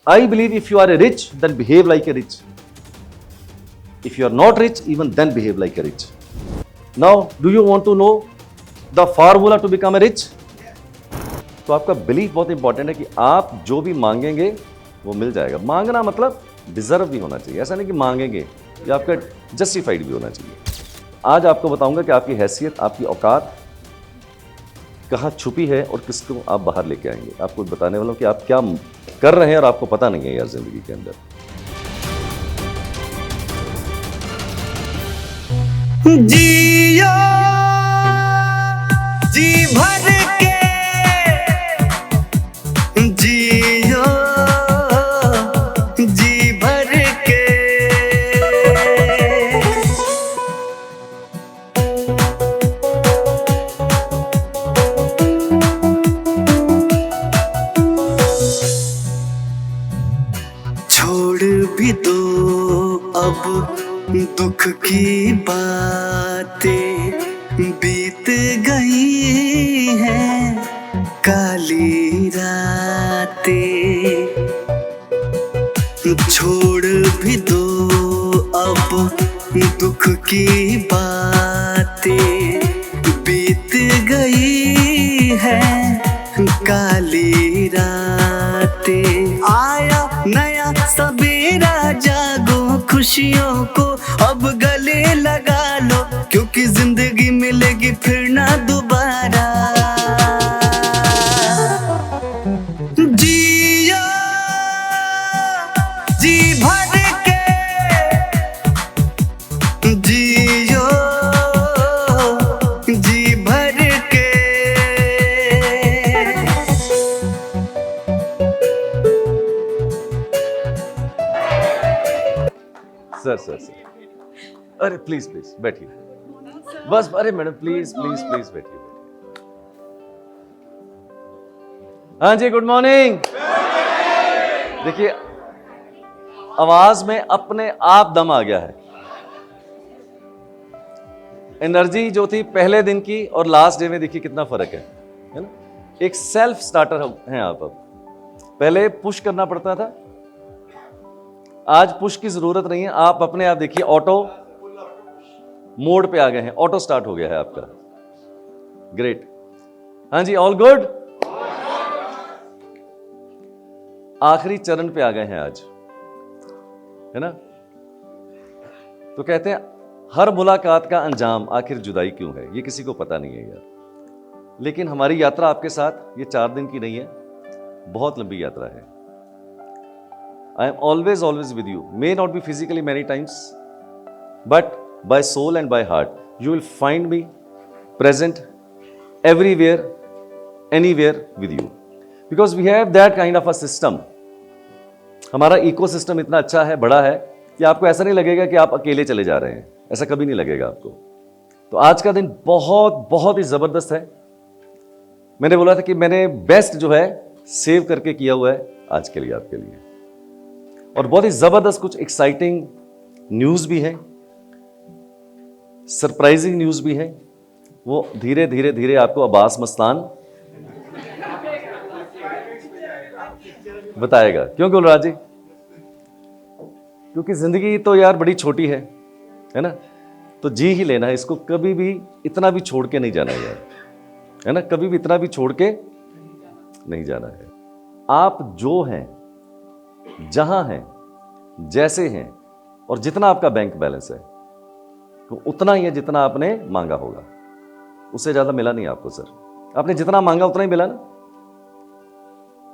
I believe if you are a rich, then behave like a rich. If you are not rich, even then behave like a rich. Now, do you want to know the formula to become a rich? तो आपका belief बहुत important है कि आप जो भी मांगेंगे वो मिल जाएगा। मांगना मतलब डिजर्व भी होना चाहिए, ऐसा नहीं कि मांगेंगे, ये आपका जस्टिफाइड भी होना चाहिए। आज आपको बताऊंगा कि आपकी हैसियत, आपकी औकात कहाँ छुपी है और किसको आप बाहर लेके आएंगे। आपको बताने वाला हूं कि आप क्या कर रहे हैं और आपको पता नहीं है यार जिंदगी के अंदर। जियो जी भर के, जियो जी भर के। छोड़ भी दो अब दुख की बातें, बीत गई हैं काली रातें। छोड़ भी दो अब दुख की बातें, बीत गई हैं काली रातें। आया नया सवेरा, जागो खुशियों को अब गले लगा लो, क्योंकि जिंदगी मिलेगी फिर ना दोबारा। जियो जी भर के, जियो जी भर के। सर अरे प्लीज बैठिए बस। अरे मैडम प्लीज बैठिए। हाँ जी, गुड मॉर्निंग। देखिए आवाज में अपने आप दम आ गया है। एनर्जी जो थी पहले दिन की और लास्ट डे में देखिए कितना फर्क है ना। एक सेल्फ स्टार्टर हैं आप। अब पहले पुश करना पड़ता था, आज पुश की जरूरत नहीं है। आप अपने आप देखिए ऑटो मोड पे आ गए हैं, ऑटो स्टार्ट हो गया है आपका। ग्रेट। हाँ जी, ऑल गुड। आखिरी चरण पे आ गए हैं आज, है ना। तो कहते हैं हर मुलाकात का अंजाम आखिर जुदाई क्यों है, ये किसी को पता नहीं है यार। लेकिन हमारी यात्रा आपके साथ ये 4 दिन की नहीं है, बहुत लंबी यात्रा है। I am always with you. May not be physically many times, but by soul and by heart, you will find me present everywhere, anywhere with you. Because we have that kind of a system. हमारा ecosystem इतना अच्छा है, बड़ा है कि आपको ऐसा नहीं लगेगा कि आप अकेले चले जा रहे हैं, ऐसा कभी नहीं लगेगा आपको। तो आज का दिन बहुत ही जबरदस्त है। मैंने बोला था कि मैंने बेस्ट जो है सेव करके किया हुआ है आज के लिए, आपके लिए। और बहुत ही जबरदस्त कुछ एक्साइटिंग न्यूज भी है, सरप्राइजिंग न्यूज भी है। वो धीरे धीरे आपको अब्बास मस्तान बताएगा। क्यों गुलराज जी? क्योंकि जिंदगी तो यार बड़ी छोटी है ना। तो जी ही लेना है इसको, कभी भी इतना भी छोड़ के नहीं जाना है यार, है ना। कभी भी इतना भी छोड़ के नहीं जाना है। आप जो हैं, जहां हैं, जैसे हैं और जितना आपका बैंक बैलेंस है, तो उतना ही है जितना आपने मांगा होगा। उससे ज्यादा मिला नहीं आपको सर। आपने जितना मांगा उतना ही मिला ना।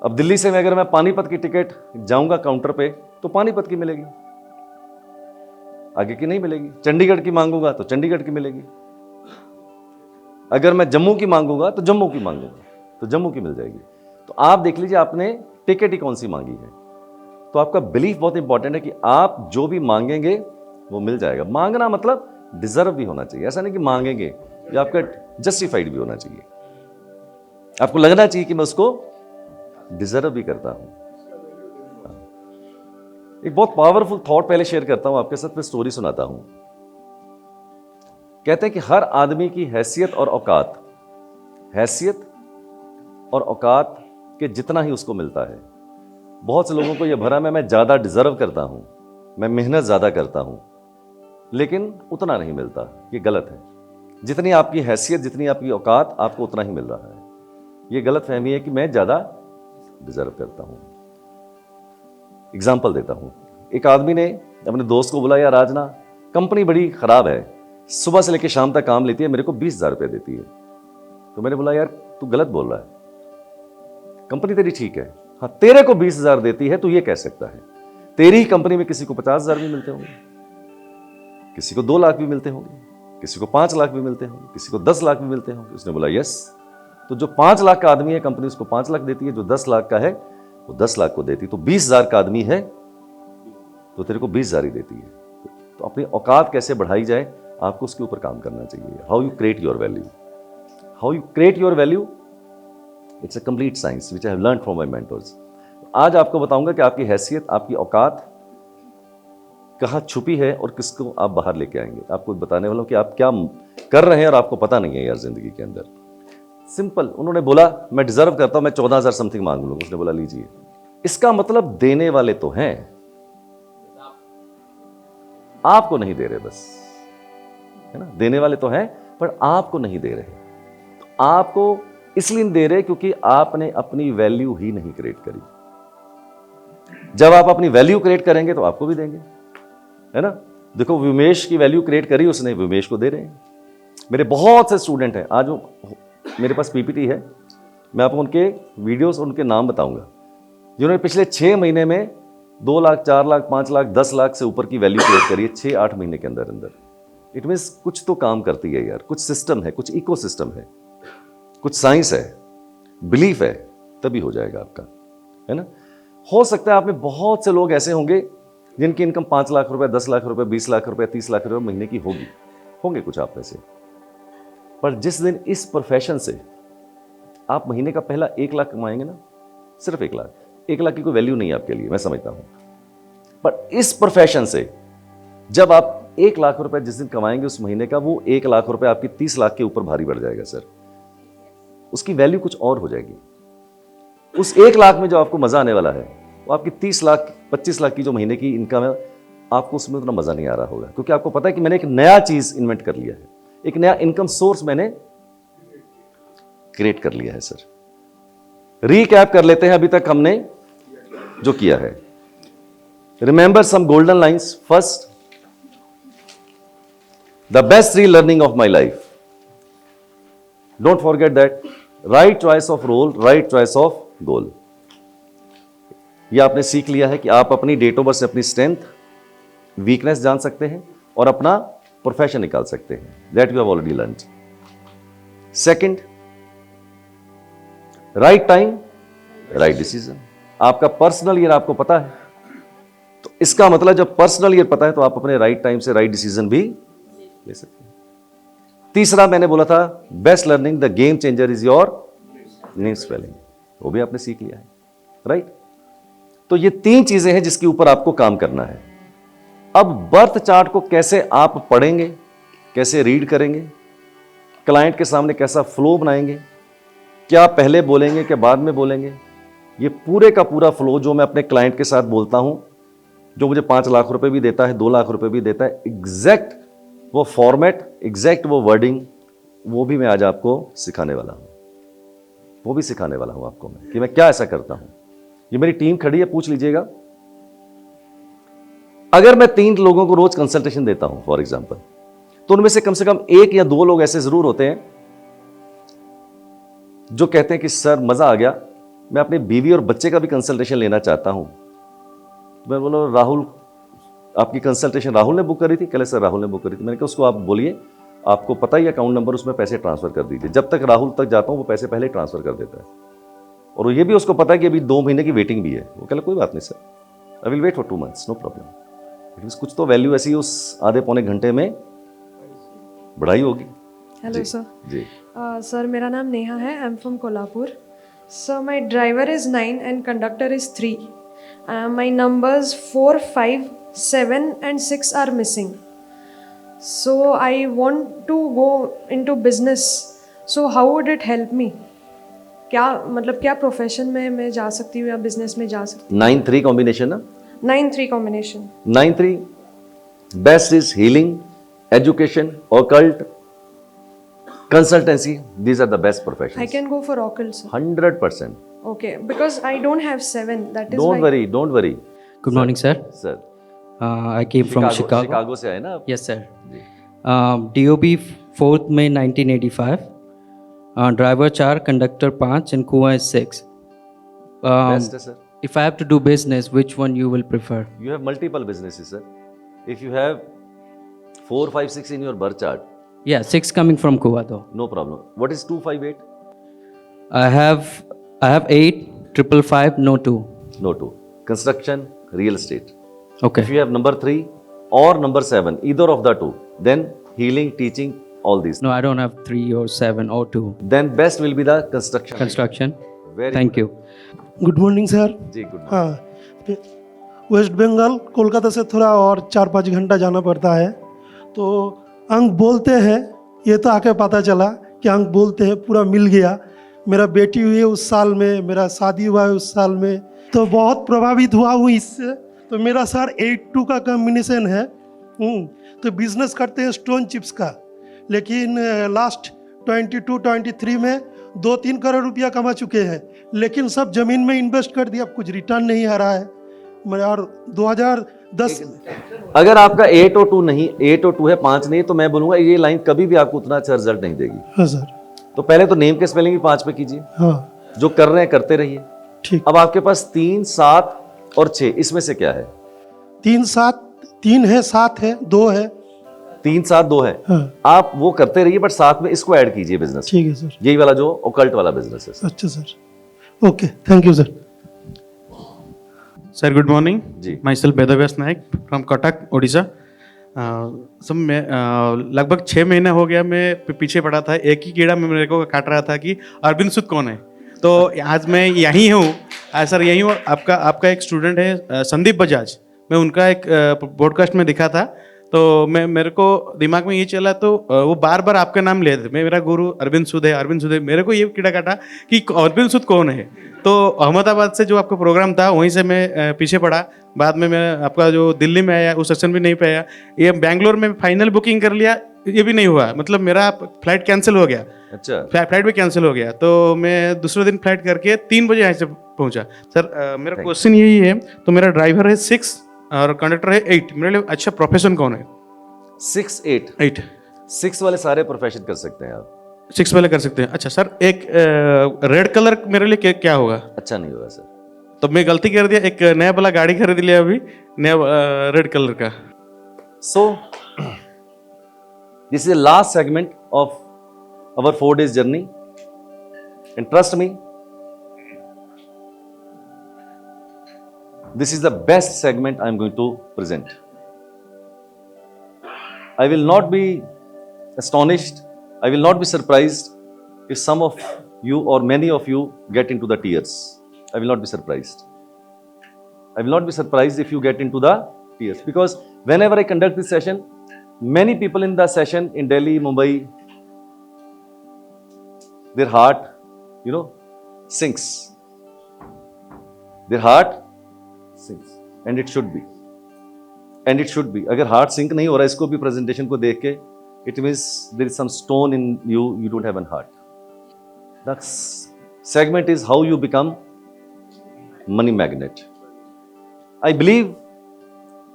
अब दिल्ली से अगर मैं पानीपत की टिकट जाऊंगा काउंटर पे तो पानीपत की मिलेगी, आगे की नहीं मिलेगी। चंडीगढ़ की मांगूंगा तो चंडीगढ़ की मिलेगी। अगर मैं जम्मू की मांगूंगा तो जम्मू की मांगूंगा तो जम्मू की मिल जाएगी। तो आप देख लीजिए आपने टिकट ही कौन सी मांगी है। तो आपका बिलीफ बहुत इंपॉर्टेंट है कि आप जो भी मांगेंगे वो मिल जाएगा। मांगना मतलब डिजर्व भी होना चाहिए, ऐसा नहीं कि मांगेंगे, ये आपका जस्टिफाइड भी होना चाहिए। आपको लगना चाहिए कि मैं उसको डिजर्व भी करता हूं। एक बहुत पावरफुल थॉट पहले शेयर करता हूं आपके साथ, मैं स्टोरी सुनाता हूं। कहते हैं कि हर आदमी की हैसियत और औकात के जितना ही उसको मिलता है बहुत से लोगों को ये भ्रम है मैं ज़्यादा डिजर्व करता हूँ, मैं मेहनत ज़्यादा करता हूँ, लेकिन उतना नहीं मिलता। ये गलत है। जितनी आपकी हैसियत, जितनी आपकी औकात, आपको उतना ही मिल रहा है। ये गलत फहमी है कि मैं ज़्यादा डिजर्व करता हूँ। एग्जाम्पल देता हूँ। एक आदमी ने अपने दोस्त को बोला, यार आज ना कंपनी बड़ी ख़राब है, सुबह से लेकर शाम तक काम लेती है, मेरे को 20,000 रुपये देती है। तो मैंने बोला, यार तू गलत बोल रहा है, कंपनी तेरी ठीक है, हाँ तेरे को 20,000 देती है, तू ये कह सकता है। तेरी ही कंपनी में किसी को 50,000 भी मिलते होंगे, किसी को 2 लाख भी मिलते होंगे, किसी को 5 लाख भी मिलते होंगे, किसी को 10 लाख भी मिलते होंगे। उसने बोला यस। तो जो 5 लाख का आदमी है कंपनी उसको 5 लाख देती है, जो 10 लाख का है वो 10 लाख को देती है। तो 20,000 का आदमी है तो तेरे को 20,000 ही देती है। तो अपनी औकात कैसे बढ़ाई जाए, आपको उसके ऊपर काम करना चाहिए। How you create your value, how you create your value, it's a complete science which I have learned from my mentors. आज आपको बताऊंगा कि आपकी हैसियत, आपकी औकात कहाँ छुपी है और किसको आप बाहर लेके आएंगे। आपको बताने वाला हूं कि आप क्या कर रहे हैं और आपको पता नहीं है यार जिंदगी के अंदर। सिंपल, उन्होंने बोला मैं डिजर्व करता हूं, मैं 14,000 समथिंग मांग लूंगा। उसने बोला लीजिए। इसका मतलब देने वाले तो हैं, आपको नहीं दे रहे, बस है ना। देने वाले तो हैं पर आपको नहीं दे रहे। तो आपको इसलिए नहीं दे रहे क्योंकि आपने अपनी वैल्यू ही नहीं क्रिएट करी। जब आप अपनी वैल्यू क्रिएट करेंगे तो आपको भी देंगे, है ना। देखो विमेश की वैल्यू क्रिएट करी उसने, विमेश को दे रहे हैं। मेरे बहुत से स्टूडेंट हैं, आज मेरे पास पीपीटी है, मैं आपको उनके वीडियोस और उनके नाम बताऊंगा जिन्होंने पिछले 6 महीने में 2 लाख, 4 लाख, 5 लाख, 10 लाख से ऊपर की वैल्यू क्रिएट करी है 6-8 महीने के अंदर अंदर। इट मीन्स कुछ तो काम करती है यार, कुछ सिस्टम है, कुछ इको सिस्टम है, कुछ साइंस है, बिलीफ है, तभी हो जाएगा आपका, है ना। हो सकता है आप में बहुत से लोग ऐसे होंगे जिनकी इनकम 5 लाख रुपए, 10 लाख रुपए, 20 लाख रुपए, 30 लाख रुपए महीने की होगी, होंगे कुछ आप में से। पर जिस दिन इस प्रोफेशन से आप महीने का पहला 1 लाख कमाएंगे ना, सिर्फ 1 लाख, 1 लाख की कोई वैल्यू नहीं है आपके लिए, मैं समझता हूं। पर इस प्रोफेशन से जब आप 1 लाख रुपए जिस दिन कमाएंगे उस महीने का, वो 1 लाख रुपए आपकी 30 लाख के ऊपर भारी बढ़ जाएगा सर। उसकी वैल्यू कुछ और हो जाएगी। उस 1 लाख में जो आपको मजा आने वाला है वो आपकी 30 लाख 25 लाख की जो महीने की इनकम है, आपको उसमें उतना मजा नहीं आ रहा होगा, क्योंकि आपको पता है कि मैंने एक नया चीज इन्वेंट कर लिया है, एक नया इनकम सोर्स मैंने क्रिएट कर लिया है। सर रीकैप कर लेते हैं अभी तक हमने जो किया है। Remember some golden lines. First, the best relearning of my life, don't forget that. Right choice of role, right choice of goal. यह आपने सीख लिया है कि आप अपनी डेट ऑफ बर्थ से अपनी स्ट्रेंथ, वीकनेस जान सकते हैं और अपना प्रोफेशन निकाल सकते हैं। That you have already learned. Second, right time, right decision. आपका पर्सनल ईयर आपको पता है, तो इसका मतलब जब पर्सनल ईयर पता है तो आप अपने राइट टाइम से राइट डिसीजन भी ले सकते हैं। तीसरा मैंने बोला था, best learning, the game changer is your name spelling, वो भी आपने सीख लिया है, राइट। तो ये 3 चीजें हैं जिसके ऊपर आपको काम करना है। अब बर्थ चार्ट को कैसे आप पढ़ेंगे, कैसे रीड करेंगे, क्लाइंट के सामने कैसा फ्लो बनाएंगे, क्या पहले बोलेंगे क्या बाद में बोलेंगे, ये पूरे का पूरा फ्लो जो मैं अपने क्लाइंट के साथ बोलता हूं, जो मुझे 5 लाख रुपए भी देता है, 2 लाख रुपए भी देता है, एग्जैक्ट वो फॉर्मेट, एग्जैक्ट वो वर्डिंग, वो भी मैं आज आपको सिखाने वाला हूं। वो भी सिखाने वाला हूं आपको मैं कि मैं क्या ऐसा करता हूं। ये मेरी टीम खड़ी है, पूछ लीजिएगा। अगर मैं 3 लोगों को रोज कंसल्टेशन देता हूं फॉर एग्जांपल, तो उनमें से कम 1 या 2 लोग ऐसे जरूर होते हैं जो कहते हैं कि सर मजा आ गया, मैं अपनी बीवी और बच्चे का भी कंसल्टेशन लेना चाहता हूं। मैं बोला राहुल, आपकी कंसल्टेशन राहुल ने बुक करी थी? कल सर राहुल ने बुक करी थी। मैंने कहा उसको आप बोलिए, आपको पता ही अकाउंट नंबर, उसमें पैसे ट्रांसफर कर दीजिए। जब तक राहुल तक जाता हूं वो पैसे पहले ट्रांसफर कर देता है, और ये भी उसको पता है कि अभी 2 महीने की वेटिंग भी है। वो कहला कोई बात नहीं sir, I will wait for 2 months, no problem. It means कुछ तो वैल्यू ऐसी उस आधे पौने घंटे में बढ़ाई होगी। Hello sir. जी सर मेरा नाम नेहा है, I am from Kolhapur. Sir my driver is 9 and conductor is 3. My numbers 4, 5, 7 and 6 are missing. So I want to go into business. So how would it help me? क्या मतलब क्या profession में मैं जा सकती हूँ या बिजनेस में जा सकती 9-3 कॉम्बिनेशन ना. हूँ? 9-3 combination. 9-3 best is healing, education, occult, consultancy. These are the best I professions. can go for occult, sir. 100%. Okay, because I don't have 7. That is Don't why. worry, don't worry. Good morning, sir. Sir, I came from Chicago. Chicago से आए ना आप? Yes, sir. DOB 4th May 1985. Driver 4, conductor 5, and Kuwa is 6. Best है sir. If I have to do business, which one you will prefer? You have multiple businesses, sir. If you have 4, 5, 6 in your birth chart, Yeah, 6 coming from Kuwa though. no problem. What is 258? I have 8, 555, no 2. No 2. Construction, real estate. Okay. If you have number 3 or number 7, either of the two, then healing, teaching, all these. No, I don't have 3 or 7 or 2. Then best will be the construction. Construction. Very Thank you. Good morning sir. जी, good morning. हाँ, West Bengal Kolkata से थोड़ा और 4-5 घंटा जाना पड़ता है. तो अंक बोलते हैं, ये तो आके पता चला कि अंक बोलते हैं पूरा मिल गया. मेरा बेटी हुई है उस साल में, मेरा शादी हुआ है उस साल में, तो बहुत प्रभावित हुआ हूँ इससे. तो मेरा सर 8-2 का कॉम्बिनेशन है. तो बिजनेस करते हैं स्टोन चिप्स का, लेकिन लास्ट 22-23 में 2-3 करोड़ रुपया कमा चुके हैं, लेकिन सब जमीन में इन्वेस्ट कर दिया, कुछ रिटर्न नहीं आ रहा है. और 2010 अगर आपका 8 और 2 नहीं, 8 और 2 है, 5 नहीं, तो मैं बोलूंगा ये लाइन कभी भी आपको उतना अच्छा रिजल्ट नहीं देगी. हाँ सर. तो पहले तो नेम के स्पेलिंग भी 5 पे कीजिए. हाँ जो कर रहे हैं करते रहिए. ठीक. अब आपके पास 3, 7 और 6, इसमें से क्या है? 3 है, 7 है, 2 है. 3, 7, 2 है. हाँ आप वो करते रहिए, बट साथ में इसको ऐड कीजिए बिजनेस. ठीक है सर. यही वाला जो ओकल्ट वाला बिजनेस है. अच्छा sir. Okay, thank you sir. Sir good morning. जी. Myself Vedvyas Nayak from Cuttack Orissa. सब मैं लगभग 6 महीने हो गया मैं पीछे पड़ा था. एक ही कीड़ा मेरे को काट रहा था कि अरविंद सूद कौन है. तो आज मैं यहीं हूँ. सर यहीं हूँ. आपका एक स्टूडेंट है संदीप बजाज. मैं उनका एक पॉडकास्ट में दिखा था, तो मेरे को दिमाग में ये चला, तो वो बार बार आपका नाम ले थे. मेरा गुरु अरविंद सूद है, अरविंद सूद है. मेरे को ये कीड़ा काटा कि अरविंद सूद कौन है. तो अहमदाबाद से जो आपका प्रोग्राम था वहीं से मैं पीछे पड़ा. बाद में मैं आपका जो दिल्ली में आया उस सेशन भी नहीं पाया. ये बैंगलोर में फाइनल बुकिंग कर लिया, ये भी नहीं हुआ. मतलब मेरा फ्लाइट कैंसिल हो गया. अच्छा. फ्लाइट भी कैंसिल हो गया. तो मैं दूसरे दिन फ्लाइट करके 3 बजे यहाँ से पहुंचा. सर मेरा क्वेश्चन यही है, तो मेरा ड्राइवर है 6 और कंडक्टर है 8. मेरे लिए अच्छा प्रोफेशन कौन है? 6, 8. 8. 6 वाले सारे प्रोफेशन कर सकते हैं आप. 6 वाले कर सकते हैं. अच्छा सर, एक रेड कलर मेरे लिए क्या होगा? अच्छा नहीं होगा सर. तो मैं गलती कर दिया, एक नया वाला गाड़ी खरीद लिया अभी, नया रेड कलर का. So, this is the last segment of our 4 days journey. And trust me, this is the best segment I am going to present. I will not be astonished, I will not be surprised if some of you or many of you get into the tears. I will not be surprised. I will not be surprised if you get into the tears, because whenever I conduct this session, many people in the session in Delhi, Mumbai, their heart, sinks. Their heart sinks. And it should be. And it should be. अगर heart sink नहीं हो रहा इसको भी presentation को देख के, it means there is some stone in you, you don't have a heart. The segment is how you become money magnet. I believe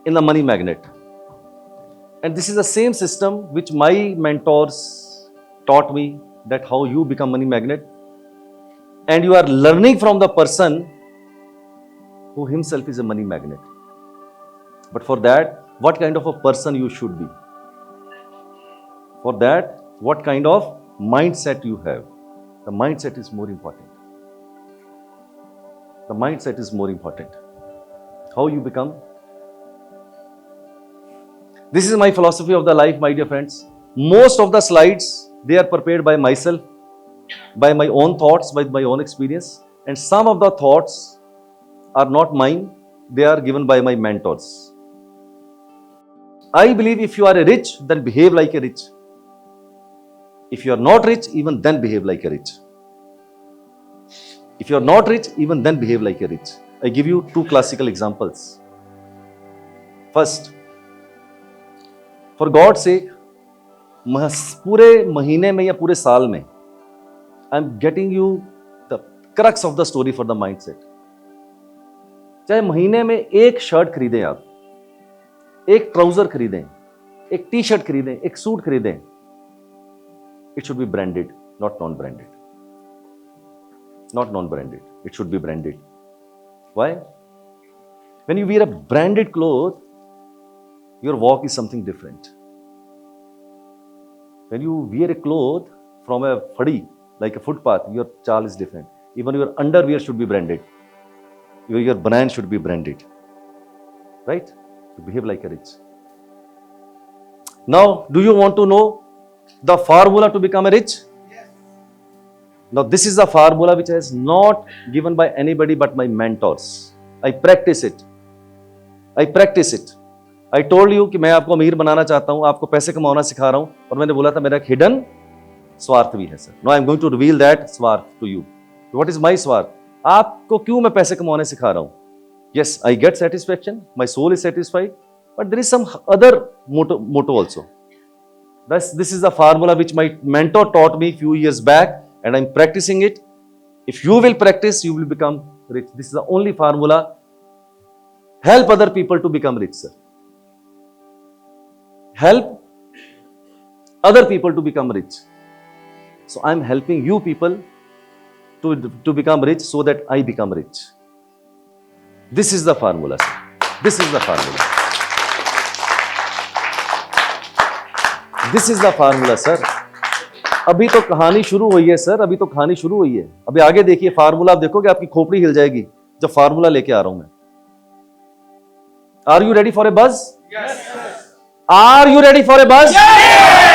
in the money magnet. And this is the same system which my mentors taught me, that how you become money magnet. And you are learning from the person who himself is a money magnet. But for that, what kind of a person you should be? For that, what kind of mindset you have? The mindset is more important. The mindset is more important. How you become. This is my philosophy of the life, my dear friends. Most of the slides, they are prepared by myself, by my own thoughts, by my own experience. And some of the thoughts are not mine, they are given by my mentors. I believe if you are a rich, then behave like a rich. If you are not rich, even then behave like a rich. If you are not rich, even then behave like a rich. I give you two classical examples. First, for God's sake, पूरे महीने में या पूरे साल में, I'm getting you the crux of the story for the mindset. चाहे महीने में एक शर्ट खरीदें आप, एक ट्राउजर खरीदें, एक टी शर्ट खरीदें, एक सूट खरीदें, it should be branded, not non-branded. Not non-branded. It should be branded. Why? When you wear a branded cloth, your walk is something different. When you wear a cloth from a fadi, like a footpath, your chal is different. Even your underwear should be branded. Your banyan should be branded. Right? To behave like a rich. Now, do you want to know the formula to become a rich? Yes. Now, this is the formula which is not given by anybody but my mentors. I practice it. I practice it. I told you कि मैं आपको अमीर बनाना चाहता हूं, आपको पैसे कमाना सिखा रहा हूं, और मैंने बोला था मेरा एक हिडन स्वार्थ भी है sir. Now I am going to reveal that स्वार्थ to you. What is my स्वार्थ? आपको क्यों मैं पैसे कमाने सिखा रहा हूं? Yes, I get satisfaction. My soul is satisfied. But there is some other motto also. This is the formula which my mentor taught me few years back, and I'm practicing it. If you will practice, you will become rich. This is the only formula. Help other people to become rich, sir. Help other people to become rich. So I'm helping you people to become rich so that I become rich. This is the formula, sir. This is the formula. This is the formula, sir. अभी तो कहानी शुरू हुई है sir, अभी तो कहानी शुरू हुई है. अभी आगे देखिए फार्मूला, आप देखोगे आपकी खोपड़ी हिल जाएगी जब फार्मूला लेके आ रहा हूं मैं. Are you ready for a buzz? Yes. Are you ready for a buzz? Yes.